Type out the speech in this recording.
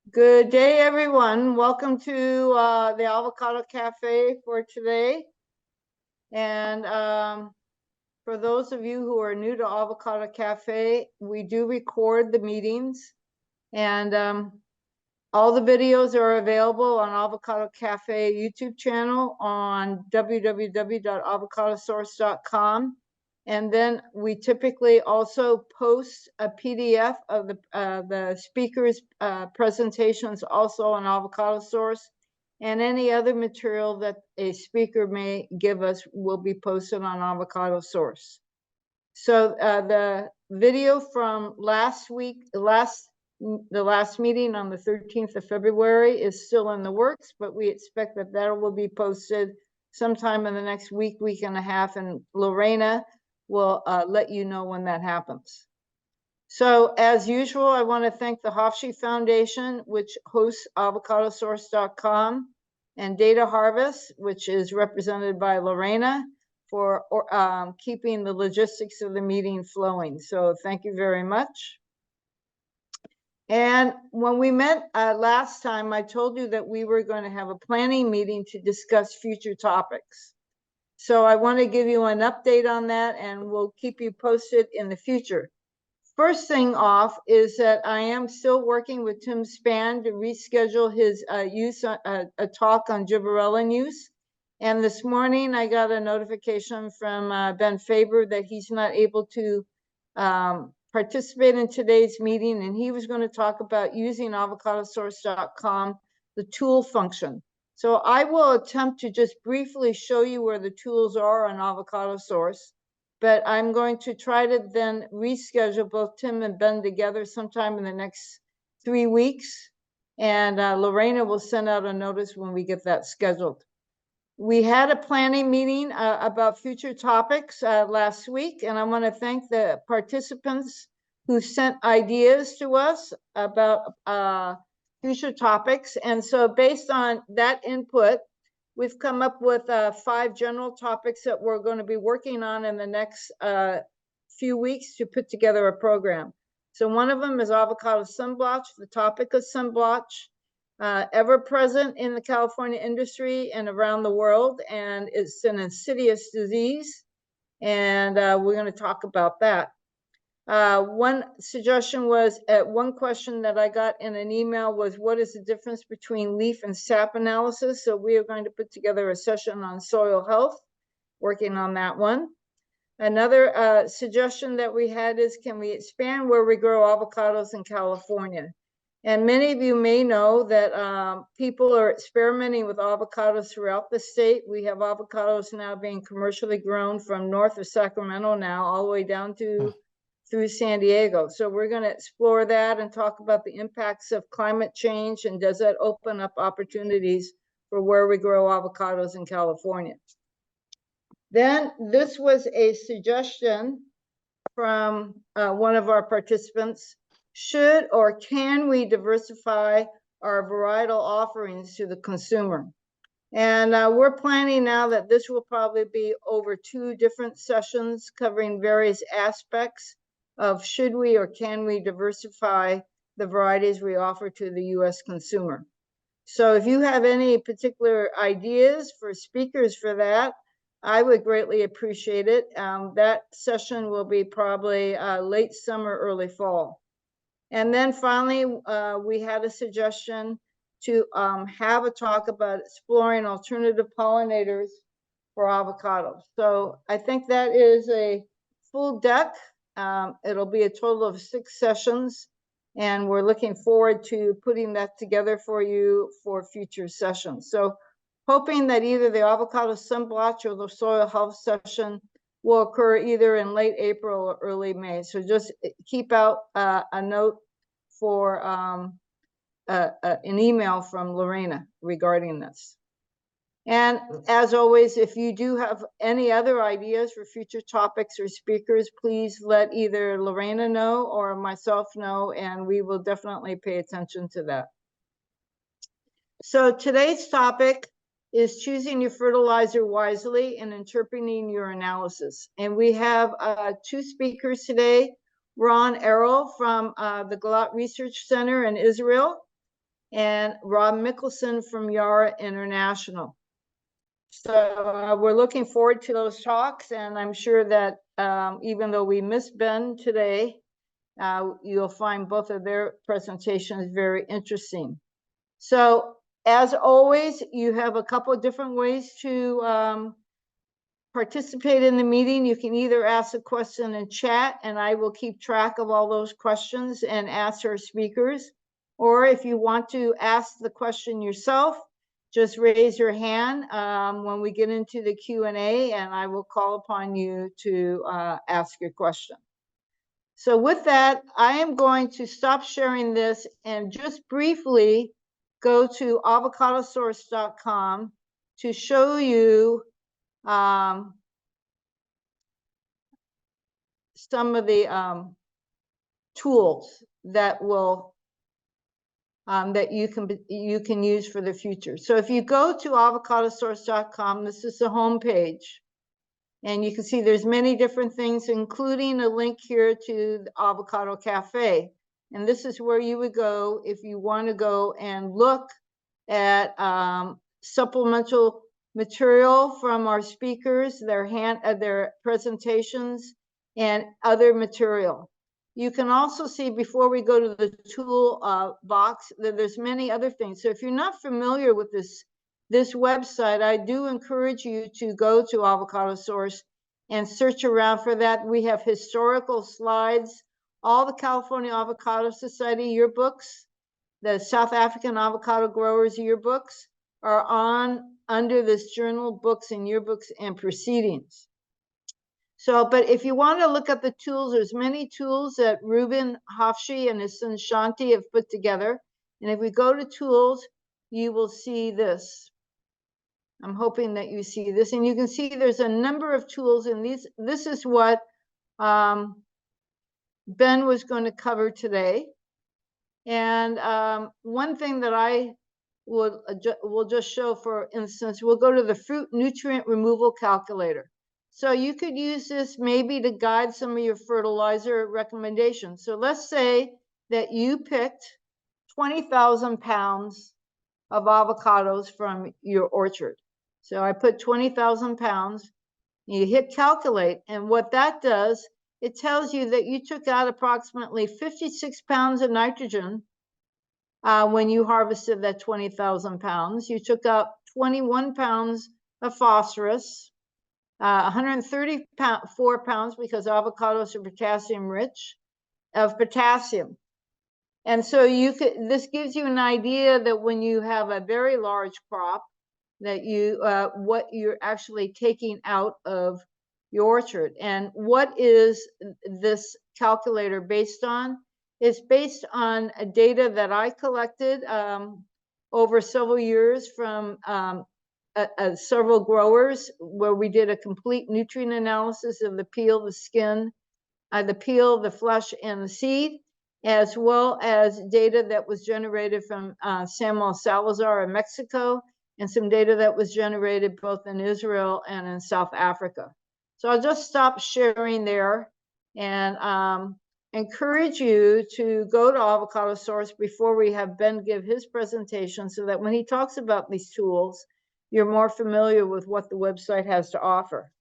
Good day, everyone. Welcome to the Avocado Cafe for today. And for those of you who are new to Avocado Cafe, we do record the meetings, and all the videos are available on Avocado Cafe YouTube channel on www.avocadosource.com. And then we typically also post a PDF of the speakers' presentations also on Avocado Source. And any other material that a speaker may give us will be posted on Avocado Source. So the video from last week, the last meeting on the 13th of February is still in the works, but we expect that will be posted sometime in the next week and a half, and Lorena will let you know when that happens. So as usual, I want to thank the Hofsche Foundation, which hosts avocadosource.com, and Data Harvest, which is represented by Lorena, for keeping the logistics of the meeting flowing. So thank you very much. And when we met last time, I told you that we were going to have a planning meeting to discuss future topics. So I want to give you an update on that, and we'll keep you posted in the future. First thing off is that I am still working with Tim Spann to reschedule his a talk on gibberellin use. And this morning I got a notification from Ben Faber that he's not able to participate in today's meeting, and he was going to talk about using avocadosource.com, the tool function. So I will attempt to just briefly show you where the tools are on Avocado Source, but I'm going to try to then reschedule both Tim and Ben together sometime in the next 3 weeks. And Lorena will send out a notice when we get that scheduled. We had a planning meeting about future topics last week, and I want to thank the participants who sent ideas to us about future topics. And so based on that input, we've come up with 5 general topics that we're going to be working on in the next few weeks to put together a program. So one of them is avocado sunblotch, the topic of sunblotch, ever present in the California industry and around the world, and it's an insidious disease, and we're going to talk about that. One suggestion was, one question that I got in an email was, what is the difference between leaf and sap analysis? So we are going to put together a session on soil health, working on that one. Another suggestion that we had is, can we expand where we grow avocados in California? And many of you may know that people are experimenting with avocados throughout the state. We have avocados now being commercially grown from north of Sacramento now all the way down to through San Diego. So we're going to explore that and talk about the impacts of climate change, and does that open up opportunities for where we grow avocados in California. Then this was a suggestion from one of our participants. Should or can we diversify our varietal offerings to the consumer? And we're planning now that this will probably be over 2 different sessions covering various aspects of should we or can we diversify the varieties we offer to the US consumer. So if you have any particular ideas for speakers for that, I would greatly appreciate it. That session will be probably late summer, early fall. And then finally, we had a suggestion to have a talk about exploring alternative pollinators for avocados. So I think that is a full deck. It'll be a total of 6 sessions, and we're looking forward to putting that together for you for future sessions. So hoping that either the avocado sunblotch or the soil health session will occur either in late April or early May. So just keep out a note for an email from Lorena regarding this. And as always, if you do have any other ideas for future topics or speakers, please let either Lorena know or myself know, and we will definitely pay attention to that. So today's topic is choosing your fertilizer wisely and interpreting your analysis. And we have 2 speakers today, Ron Errol from the Galat Research Center in Israel, and Rob Mickelson from Yara International. So we're looking forward to those talks, and I'm sure that even though we missed Ben today, you'll find both of their presentations very interesting. So as always, you have a couple of different ways to participate in the meeting. You can either ask a question in chat, and I will keep track of all those questions and ask our speakers. Or if you want to ask the question yourself, just raise your hand when we get into the Q&A, and I will call upon you to ask your question. So with that, I am going to stop sharing this and just briefly go to avocadosource.com to show you some of the tools that will that you can use for the future. So if you go to avocadosource.com, this is the home page, and you can see there's many different things, including a link here to the Avocado Cafe. And this is where you would go if you want to go and look at supplemental material from our speakers, their presentations, and other material. You can also see, before we go to the tool box, that there's many other things. So if you're not familiar with this website, I do encourage you to go to Avocado Source and search around for that. We have historical slides, all the California Avocado Society yearbooks, the South African Avocado Growers yearbooks are under this journal, books and yearbooks and proceedings. So, but if you want to look at the tools, there's many tools that Ruben Hofschi and his son Shanti have put together. And if we go to tools, you will see this. I'm hoping that you see this, and you can see there's a number of tools in these. This is what Ben was going to cover today. And one thing that I will just show, for instance, we'll go to the fruit nutrient removal calculator. So you could use this maybe to guide some of your fertilizer recommendations. So let's say that you picked 20,000 pounds of avocados from your orchard. So I put 20,000 pounds, you hit calculate, and what that does, it tells you that you took out approximately 56 pounds of nitrogen when you harvested that 20,000 pounds. You took out 21 pounds of phosphorus, 134 pounds, because avocados are potassium rich, of potassium. And so this gives you an idea that when you have a very large crop, that what you're actually taking out of your orchard. And what is this calculator based on? It's based on data that I collected over several years from several growers, where we did a complete nutrient analysis of the peel, the skin, the peel, the flesh, and the seed, as well as data that was generated from Samuel Salazar in Mexico, and some data that was generated both in Israel and in South Africa. So I'll just stop sharing there and encourage you to go to Avocado Source before we have Ben give his presentation, so that when he talks about these tools, you're more familiar with what the website has to offer.